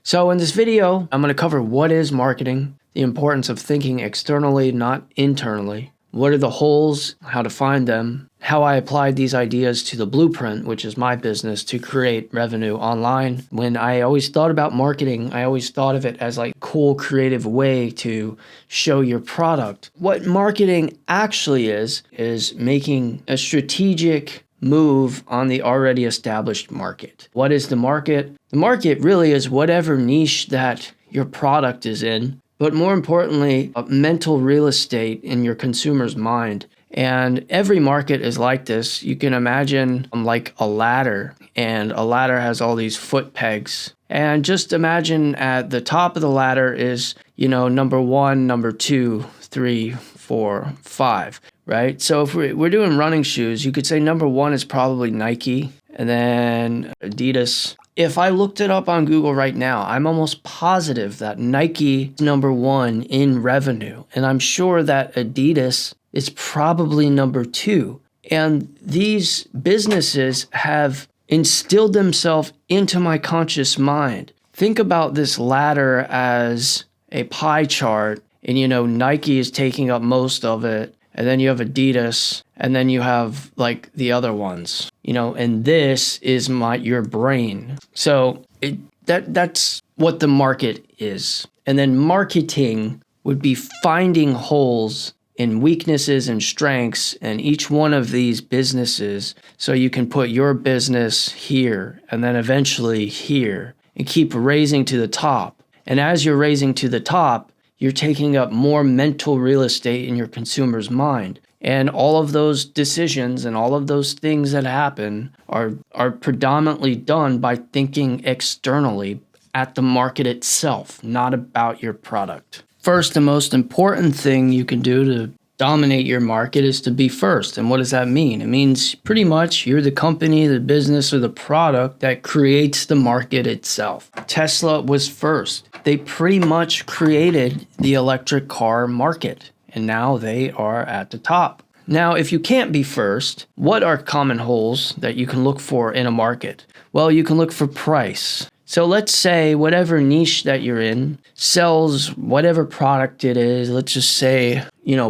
So in this video, I'm going to cover what is marketing, the importance of thinking externally, not internally. What are the holes, how to find them, how I applied these ideas to the Blueprint, which is my business to create revenue online. When I always thought about marketing, I always thought of it as like a cool, creative way to show your product. What marketing actually is making a strategic move on the already established market. What is the market? The market really is whatever niche that your product is in, but more importantly, mental real estate in your consumer's mind. And every market is like this. You can imagine like a ladder, and a ladder has all these foot pegs. And just imagine at the top of the ladder is, number 1, number 2, 3, 4, 5, right? So if we're doing running shoes, you could say number 1 is probably Nike, and then Adidas. If I looked it up on Google right now, I'm almost positive that Nike is number 1 in revenue. And I'm sure that Adidas is probably number 2. And these businesses have instilled themselves into my conscious mind. Think about this ladder as a pie chart. And Nike is taking up most of it. And then you have Adidas, and then you have like the other ones, and this is your brain. So that's what the market is. And then marketing would be finding holes in weaknesses and strengths in each one of these businesses, so you can put your business here and then eventually here and keep raising to the top. And as you're raising to the top, you're taking up more mental real estate in your consumer's mind. And all of those decisions and all of those things that happen are predominantly done by thinking externally at the market itself, not about your product. First, the most important thing you can do to dominate your market is to be first. And what does that mean? It means pretty much you're the company, the business, or the product that creates the market itself. Tesla was first. They pretty much created the electric car market, and now they are at the top. Now, if you can't be first, what are common holes that you can look for in a market? Well, you can look for price. So let's say whatever niche that you're in sells whatever product it is. Let's just say,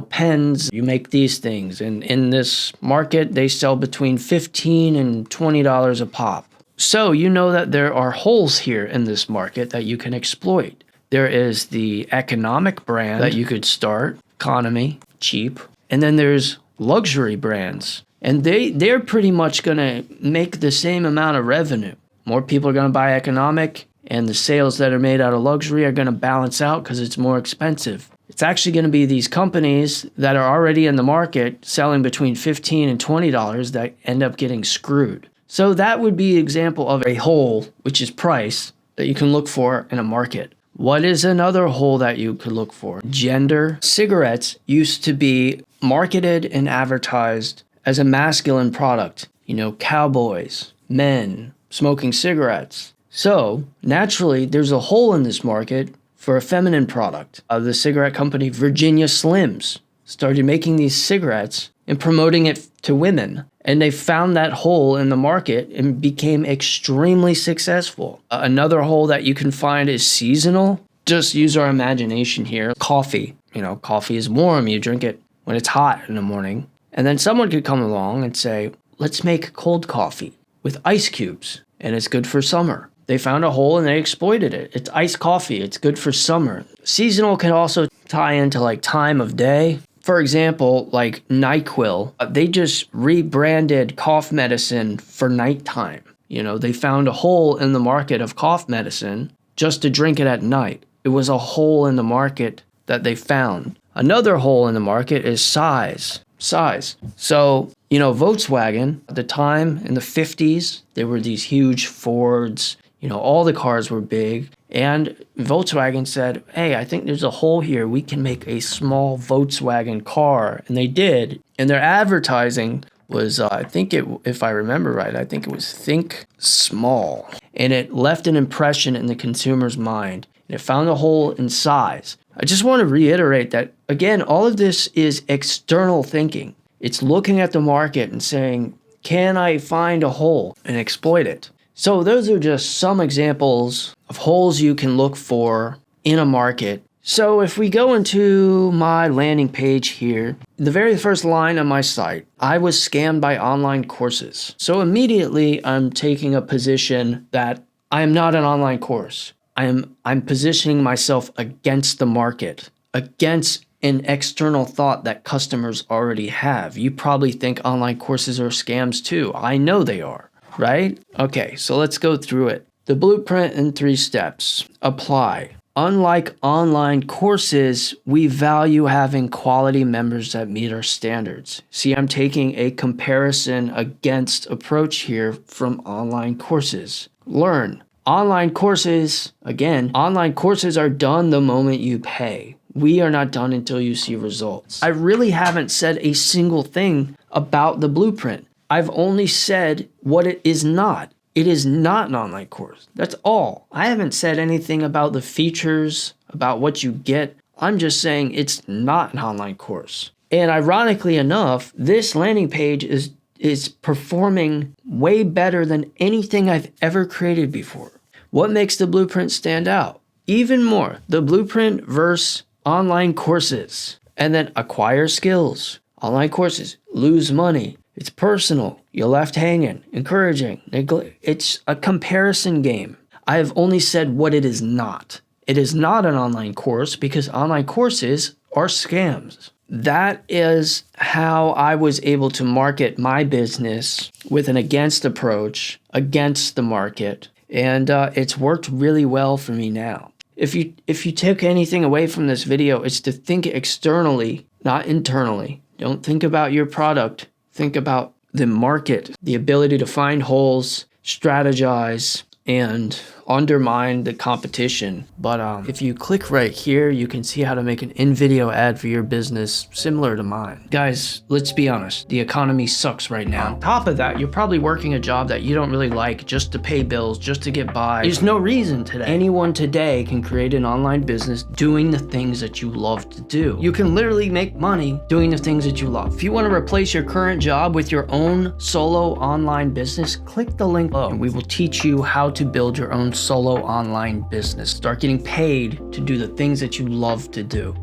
pens, you make these things. And in this market, they sell between $15 and $20 a pop. So you know that there are holes here in this market that you can exploit. There is the economic brand that you could start, economy, cheap. And then there's luxury brands. And they're pretty much going to make the same amount of revenue. More people are going to buy economic, and the sales that are made out of luxury are going to balance out because it's more expensive. It's actually going to be these companies that are already in the market selling between $15 and $20 that end up getting screwed. So that would be an example of a hole, which is price, that you can look for in a market. What is another hole that you could look for? Gender. Cigarettes used to be marketed and advertised as a masculine product. Cowboys, men, smoking cigarettes. So naturally, there's a hole in this market for a feminine product. The cigarette company Virginia Slims started making these cigarettes and promoting it to women. And they found that hole in the market and became extremely successful. Another hole that you can find is seasonal. Just use our imagination here. Coffee. Coffee is warm. You drink it when it's hot in the morning. And then someone could come along and say, let's make cold coffee with ice cubes. And it's good for summer. They found a hole and they exploited it. It's iced coffee. It's good for summer. Seasonal can also tie into like time of day. For example, like NyQuil, they just rebranded cough medicine for nighttime. They found a hole in the market of cough medicine just to drink it at night. It was a hole in the market that they found. Another hole in the market is size. So, Volkswagen, at the time in the 50s, there were these huge Fords, all the cars were big. And Volkswagen said, hey, I think there's a hole here. We can make a small Volkswagen car. And they did. And their advertising was, if I remember right, I think it was Think Small. And it left an impression in the consumer's mind. And it found a hole in size. I just want to reiterate that, again, all of this is external thinking. It's looking at the market and saying, can I find a hole and exploit it? So those are just some examples of holes you can look for in a market. So if we go into my landing page here, the very first line on my site, I was scammed by online courses. So immediately I'm taking a position that I am not an online course. I'm positioning myself against the market, against an external thought that customers already have. You probably think online courses are scams too. I know they are, right? Okay, so let's go through it. The blueprint in 3 steps. Apply. Unlike online courses, we value having quality members that meet our standards. See, I'm taking a comparison against approach here from online courses. Learn. Online courses, again, online courses are done the moment you pay. We are not done until you see results. I really haven't said a single thing about the blueprint. I've only said what it is not. It is not an online course. That's all. I haven't said anything about the features, about what you get. I'm just saying it's not an online course. And ironically enough, this landing page is performing way better than anything I've ever created before. What makes the blueprint stand out? Even more, the blueprint versus online courses. And then acquire skills. Online courses, lose money. It's personal. You're left hanging, encouraging, it's a comparison game. I have only said what it is not. It is not an online course because online courses are scams. That is how I was able to market my business with an against approach, against the market. And it's worked really well for me now. If you took anything away from this video, it's to think externally, not internally. Don't think about your product. Think about the market, the ability to find holes, strategize, and undermine the competition. But if you click right here, you can see how to make an in-video ad for your business similar to mine. Guys, let's be honest, the economy sucks right now. On top of that, you're probably working a job that you don't really like just to pay bills, just to get by. There's no reason today. Anyone today can create an online business doing the things that you love to do. You can literally make money doing the things that you love. If you want to replace your current job with your own solo online business, click the link below and we will teach you how to build your own solo online business. Start getting paid to do the things that you love to do.